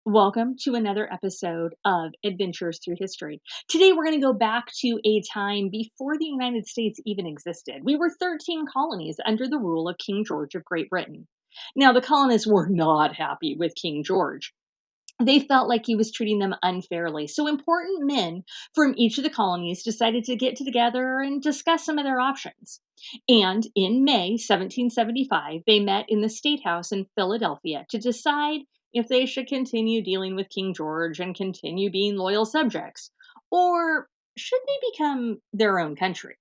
Welcome to another episode of Adventures Through History. Today, we're going to go back to a time before the United States even existed. We were 13 colonies under the rule of King George of Great Britain. Now, the colonists were not happy with King George. They felt like he was treating them unfairly. So, important men from each of the colonies decided to get together and discuss some of their options. And in May 1775, they met in the State House in Philadelphia to decide if they should continue dealing with King George and continue being loyal subjects, or should they become their own country.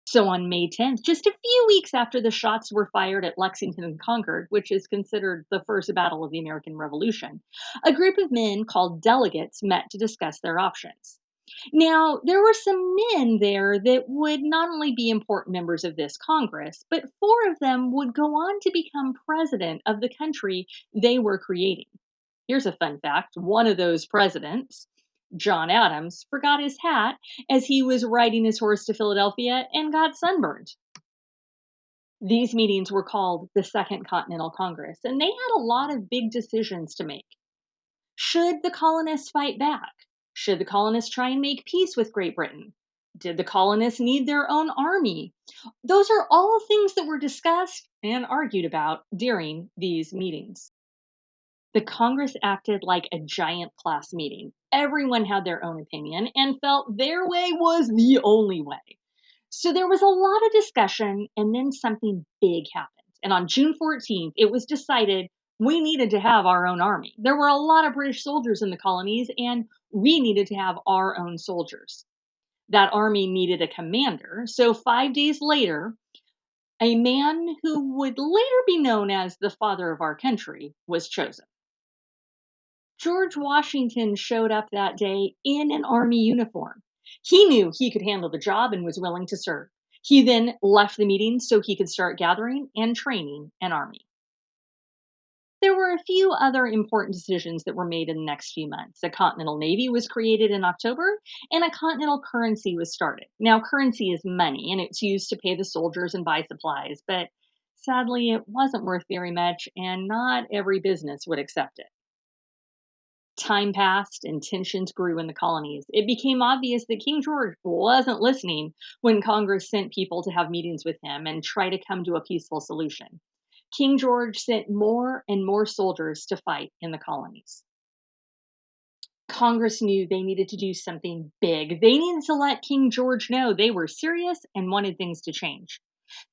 So on May 10th, just a few weeks after the shots were fired at Lexington and Concord, which is considered the first battle of the American Revolution, a group of men called delegates met to discuss their options. Now, there were some men there that would not only be important members of this Congress, but four of them would go on to become president of the country they were creating. Here's a fun fact: one of those presidents, John Adams, forgot his hat as he was riding his horse to Philadelphia and got sunburned. These meetings were called the Second Continental Congress, and they had a lot of big decisions to make. Should the colonists fight back? Should the colonists try and make peace with Great Britain? Did the colonists need their own army? Those are all things that were discussed and argued about during these meetings. The Congress acted like a giant class meeting. Everyone had their own opinion and felt their way was the only way. So there was a lot of discussion, and then something big happened. And on June 14th, it was decided we needed to have our own army. There were a lot of British soldiers in the colonies, and we needed to have our own soldiers. That army needed a commander. So 5 days later, a man who would later be known as the father of our country was chosen. George Washington showed up that day in an army uniform. He knew he could handle the job and was willing to serve. He then left the meeting so he could start gathering and training an army. There were a few other important decisions that were made in the next few months. A Continental Navy was created in October, and a Continental currency was started. Now, currency is money, and it's used to pay the soldiers and buy supplies, but sadly, it wasn't worth very much, and not every business would accept it. Time passed and tensions grew in the colonies. It became obvious that King George wasn't listening when Congress sent people to have meetings with him and try to come to a peaceful solution. King George sent more and more soldiers to fight in the colonies. Congress knew they needed to do something big. They needed to let King George know they were serious and wanted things to change.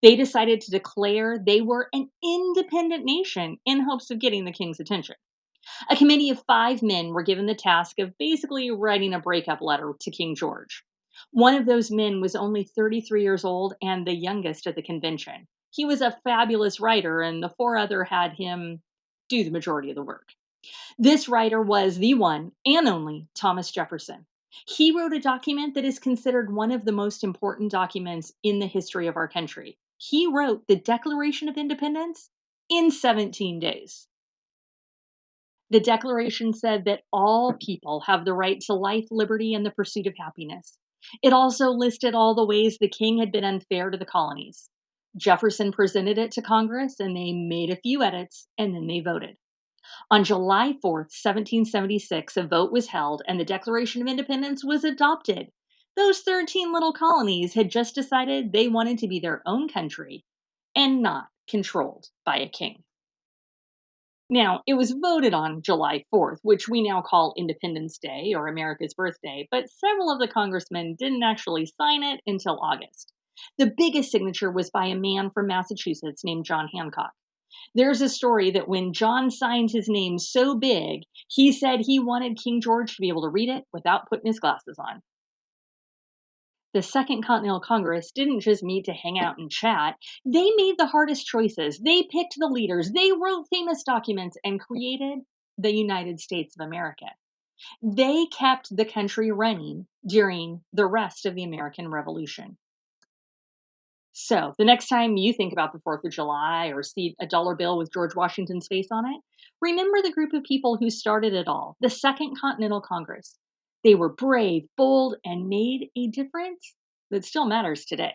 They decided to declare they were an independent nation in hopes of getting the king's attention. A committee of 5 men were given the task of basically writing a breakup letter to King George. One of those men was only 33 years old and the youngest at the convention. He was a fabulous writer, and the four other had him do the majority of the work. This writer was the one and only Thomas Jefferson. He wrote a document that is considered one of the most important documents in the history of our country. He wrote the Declaration of Independence in 17 days. The Declaration said that all people have the right to life, liberty, and the pursuit of happiness. It also listed all the ways the king had been unfair to the colonies. Jefferson presented it to Congress, and they made a few edits, and then they voted. On July 4th, 1776, a vote was held, and the Declaration of Independence was adopted. Those 13 little colonies had just decided they wanted to be their own country and not controlled by a king. Now, it was voted on July 4th, which we now call Independence Day or America's birthday, but several of the congressmen didn't actually sign it until August. The biggest signature was by a man from Massachusetts named John Hancock. There's a story that when John signed his name so big, he said he wanted King George to be able to read it without putting his glasses on. The Second Continental Congress didn't just meet to hang out and chat. They made the hardest choices. They picked the leaders. They wrote famous documents and created the United States of America. They kept the country running during the rest of the American Revolution. So, the next time you think about the 4th of July or see a dollar bill with George Washington's face on it, remember the group of people who started it all, the Second Continental Congress. They were brave, bold, and made a difference that still matters today.